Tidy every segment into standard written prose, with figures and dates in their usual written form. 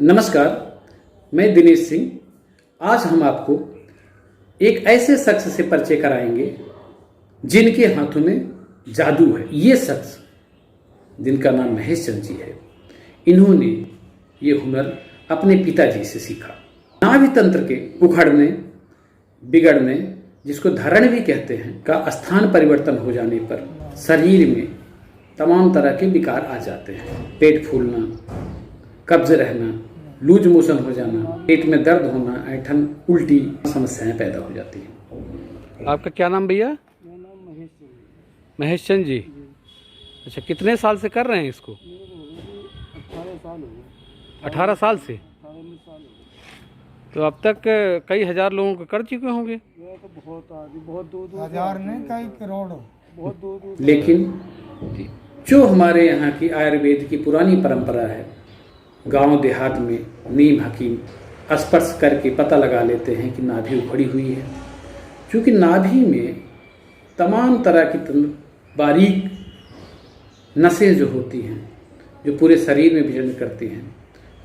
नमस्कार, मैं दिनेश सिंह। आज हम आपको एक ऐसे शख्स से परिचय कराएंगे जिनके हाथों में जादू है। ये शख्स जिनका नाम महेश चंद जी है, इन्होंने ये हुनर अपने पिताजी से सीखा। नाभि तंत्र के उखड़ने, बिगड़ने, जिसको धरण भी कहते हैं, का स्थान परिवर्तन हो जाने पर शरीर में तमाम तरह के विकार आ जाते हैं। पेट फूलना, कब्ज रहना, लूज मोशन हो जाना, पेट में दर्द होना, ऐंठन, उल्टी समस्याएं पैदा हो जाती हैं। आपका क्या नाम भैया? मेरा नाम महेश चंद है। महेश चंद जी। अच्छा, कितने साल से कर रहे हैं इसको? 18 साल हो गए। 18 साल से? 18 साल हो गए। तो अब तक कई हजार लोगों को कर चुके होंगे। ये तो बहुत आदमी, बहुत दूर हजार नहीं, कई करोड़। बहुत दूर। लेकिन जो हमारे यहाँ की आयुर्वेद की पुरानी परंपरा है, गांव देहात में नीम हकीम स्पर्श करके पता लगा लेते हैं कि नाभि उखड़ी हुई है। क्योंकि नाभि में तमाम तरह की बारीक नसें जो होती हैं, जो पूरे शरीर में विचरण करती हैं,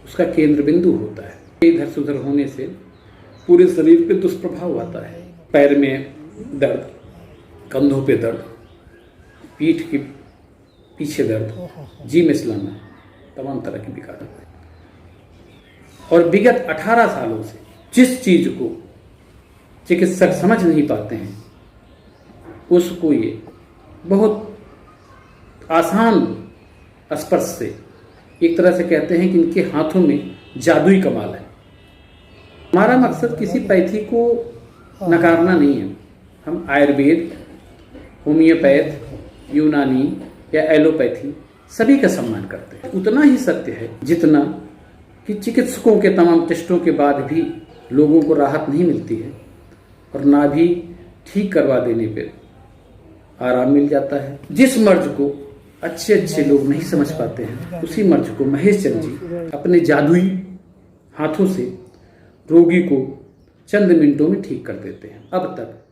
उसका केंद्र बिंदु होता है। इधर से उधर होने से पूरे शरीर पे दुष्प्रभाव आता है। पैर में दर्द, कंधों पे दर्द, पीठ के पीछे दर्द, जी में सिलाना, तमाम तरह के विकार होते हैं। और विगत 18 सालों से जिस चीज को चिकित्सक समझ नहीं पाते हैं, उसको ये बहुत आसान स्पर्श से, एक तरह से कहते हैं कि इनके हाथों में जादुई कमाल है। हमारा मकसद किसी पैथी को नकारना नहीं है। हम आयुर्वेद, होम्योपैथ, यूनानी या एलोपैथी सभी का सम्मान करते हैं। उतना ही सत्य है जितना कि चिकित्सकों के तमाम टेस्टों के बाद भी लोगों को राहत नहीं मिलती है और नाभि ठीक करवा देने पर आराम मिल जाता है। जिस मर्ज को अच्छे लोग नहीं समझ पाते हैं, उसी मर्ज को महेश चंद जी अपने जादुई हाथों से रोगी को चंद मिनटों में ठीक कर देते हैं। अब तक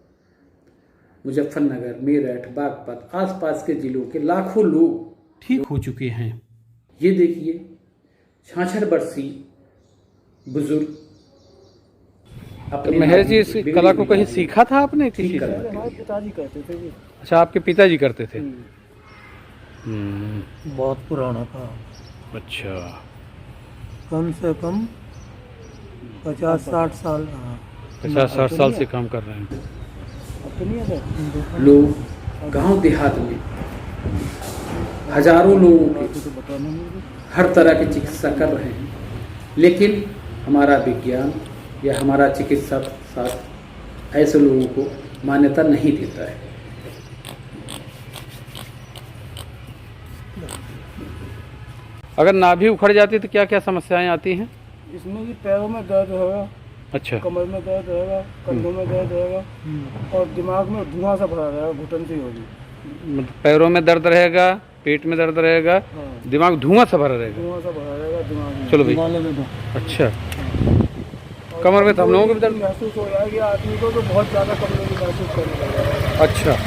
मुजफ्फरनगर, मेरठ, बागपत, आसपास के जिलों के लाखों लोग ठीक हो चुके हैं। ये देखिए, 66 वर्षीय बुजुर्ग तो महेश जी, इस कला को कहीं सीखा था आपने किसी से? हमारे पिताजी करते थे ये। अच्छा, आपके पिताजी करते थे। बहुत पुराना था। अच्छा, कम से कम 50-60 साल। 50-60 साल से काम कर रहे हैं। अब तो नहीं है। लोग गांव देहात में हजारों लोगों के हर तरह की चिकित्सा कर रहे हैं, लेकिन हमारा विज्ञान या हमारा चिकित्सा शास्त्र ऐसे लोगों को मान्यता नहीं देता है। अगर नाभि उखड़ जाती तो क्या क्या समस्याएं आती हैं? इसमें भी पैरों में दर्द होगा, अच्छा, कमर में दर्द रहेगा, कंधों में दर्द रहेगा और दिमाग में धुआं सा भरा रहेगा, घुटन सी होगी। मतलब पैरों में दर्द रहेगा, पेट में दर्द रहेगा, दिमाग धुआं सा भरा रहेगा। धुआं सा भरा रहेगा दिमाग में। चलो भाई। अच्छा, कमर में तो हम लोगों को भी दर्द महसूस हो जाएगा आदमी को, तो बहुत ज़्यादा कमजोरी महसूस करने लगेगा। अच्छा,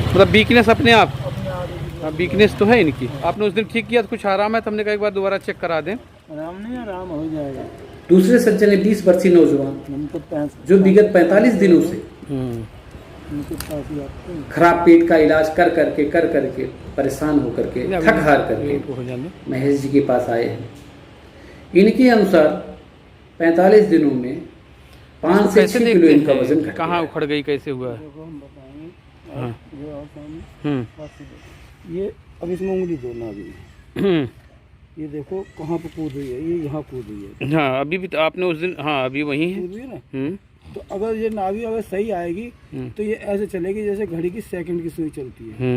मतलब वीकनेस अपने आप? अपने आदमी हाँ, वीकनेस तो है इनकी। आपने उस दिन ठीक किया तो कुछ आराम है, तो हमने कहा एक बार दोबारा चेक करा दें। आराम नहीं, आराम हो जाएगा। दूसरे सज्जन ने 20 वर्षीय नौजवान हमको 65 जो विगत 45 दिनों से उनके पास ही आते हैं। खराब पेट का इलाज कर करके परेशान होकर के, थक हार करके हो जाने। महेश जी के पास आए हैं। इनके अनुसार 45 दिनों में 5 से 6 किलो इनका वजन घट कहाँ गया। उखड़ गई, कैसे हुआ है? देखो हम बताएंगे। हाँ। ये और सामने ये अब इसमें उंगली जोड़ना अभी। ये देखो कहाँ पे कूद रही है, ये यहाँ कूद रही है। हाँ, अभी भी तो आपने उस दिन, हाँ अभी वही है। कूद रही है ना। तो अगर ये नाभि अगर सही आएगी तो ये ऐसे चलेगी जैसे घड़ी की सेकंड की सुई चलती है।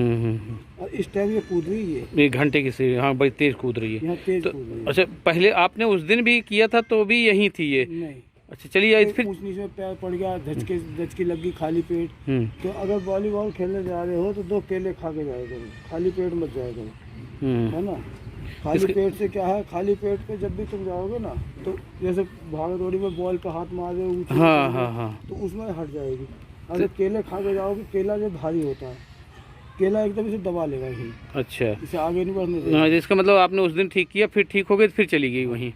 और इस टाइम ये कूद रही है, एक घंटे की से, हाँ बड़ी तेज कूद रही है। यहाँ तेज तो कूद रही है। अच्छा, पहले आपने उस दिन भी किया था तो भी यही थी ये? नहीं, अच्छा, चलिए फिर। ऊंच नीचे में पैर पड़ गया, धचकी लग गई, खाली पेट। तो अगर वॉलीबॉल खेलने जा रहे हो तो 2 केले खा के जाया करो, खाली पेट मत जाया करो, है ना। खाली पेट से क्या है, खाली पेट पे जब भी तुम जाओगे ना, तो जैसे भाग दौड़ी में बॉल पे हाथ मार रहे हो, हाँ, तो उसमें हट जाएगी। अगर केले खा के जाओगे, केला जो भारी होता है, केला एकदम इसे दबा लेगा ही, अच्छा। इसे आगे नहीं बढ़ने देगा। हाँ, जिसका मतलब आपने उस दिन ठीक किया, फिर ठीक हो गई, फिर चली गई वहीं।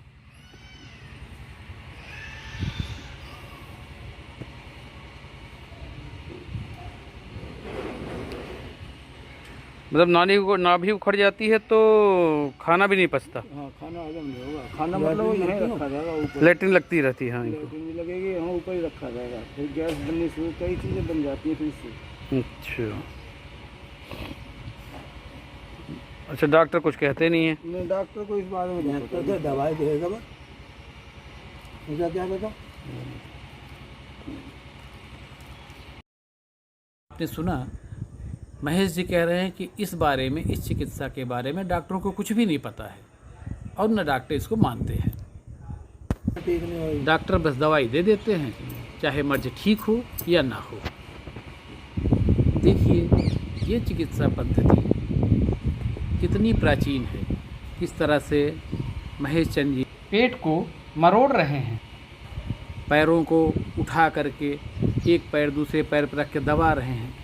मतलब नाभि उखड़ जाती है तो खाना भी नहीं पचता। हाँ, खाना हजम नहीं होगा। खाना मतलब यहीं रखा जाएगा ऊपर, लेटरिन लगती रहती है। हाँ, इनको। लेटरिन भी लगेगी, यहाँ ऊपर ही रखा जाएगा, फिर गैस बनने से कई चीज़ें बन जाती हैं फिर इससे। अच्छा। अच्छा, डॉक्टर कुछ कहते नहीं है? नहीं, डॉक्टर को इस बारे में नहीं पता, दवाई देगा बस। मुझे क्या बताओ? आपने सुना, महेश जी कह रहे हैं कि इस बारे में, इस चिकित्सा के बारे में डॉक्टरों को कुछ भी नहीं पता है और न डॉक्टर इसको मानते हैं। डॉक्टर बस दवाई दे देते हैं, चाहे मर्ज ठीक हो या ना हो। देखिए ये चिकित्सा पद्धति कितनी प्राचीन है, किस तरह से महेश चंद जी पेट को मरोड़ रहे हैं, पैरों को उठा करके एक पैर दूसरे पैर पर रख के दबा रहे हैं।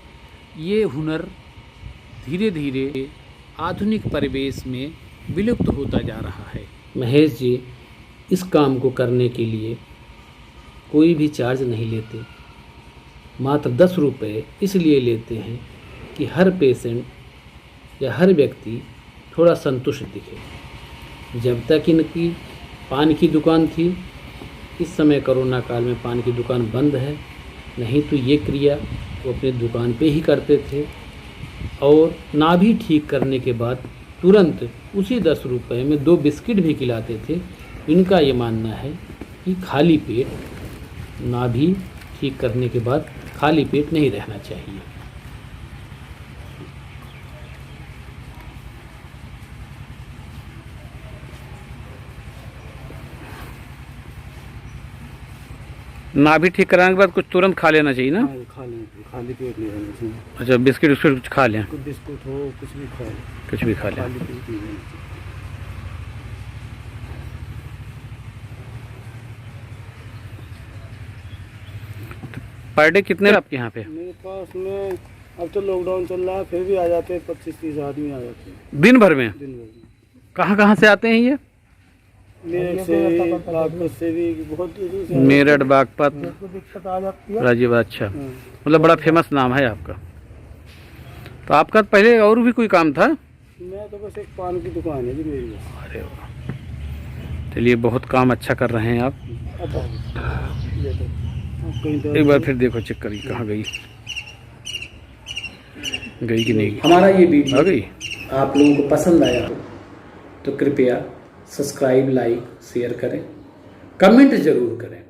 ये हुनर धीरे धीरे आधुनिक परिवेश में विलुप्त होता जा रहा है। महेश जी इस काम को करने के लिए कोई भी चार्ज नहीं लेते, मात्र 10 रुपये इसलिए लेते हैं कि हर पेशेंट या हर व्यक्ति थोड़ा संतुष्ट दिखे। जब तक इनकी पान की दुकान थी, इस समय कोरोना काल में पान की दुकान बंद है, नहीं तो ये क्रिया वो अपनी दुकान पे ही करते थे। और नाभि ठीक करने के बाद तुरंत उसी 10 रुपये में 2 बिस्किट भी खिलाते थे। इनका ये मानना है कि खाली पेट नाभि ठीक करने के बाद खाली पेट नहीं रहना चाहिए। नाभि ठीक कराने के बाद कुछ तुरंत खा लेना चाहिए ना? हाँ, खाली पेट नहीं रहना चाहिए। अच्छा, बिस्किट उस्किट कुछ खा लें? कुछ बिस्कुट हो, कुछ भी खा लें, कुछ भी खा लें। खाली पेट नहीं रहना चाहिए। पर डे कितने आपके यहाँ पे? मेरे पास में अब तो लॉकडाउन चल रहा है, फिर भी आ जाते हैं 25-30 आदमी आ जाते हैं दिन भर में? दिन भर में। कहाँ से आते हैं ये? मेरठ से, बागपत से भी, बहुत दूर से। मेरठ, बागपत, दिक्कत आ जाती है। राजीव। अच्छा, हाँ। मतलब बड़ा फेमस नाम है आपका। तो आपका पहले और भी कोई काम था? मैं तो बस एक पान की दुकान है जी मेरी। अरे वाह, चलिए बहुत काम अच्छा कर रहे हैं आप। ये तो कहीं एक बार फिर देखो, चेक करिए कहाँ गई कि नहीं। हमारा ये वीडियो आ गई। आप लोगों को पसंद आया हो तो कृपया सब्सक्राइब, लाइक, शेयर करें, कमेंट जरूर करें।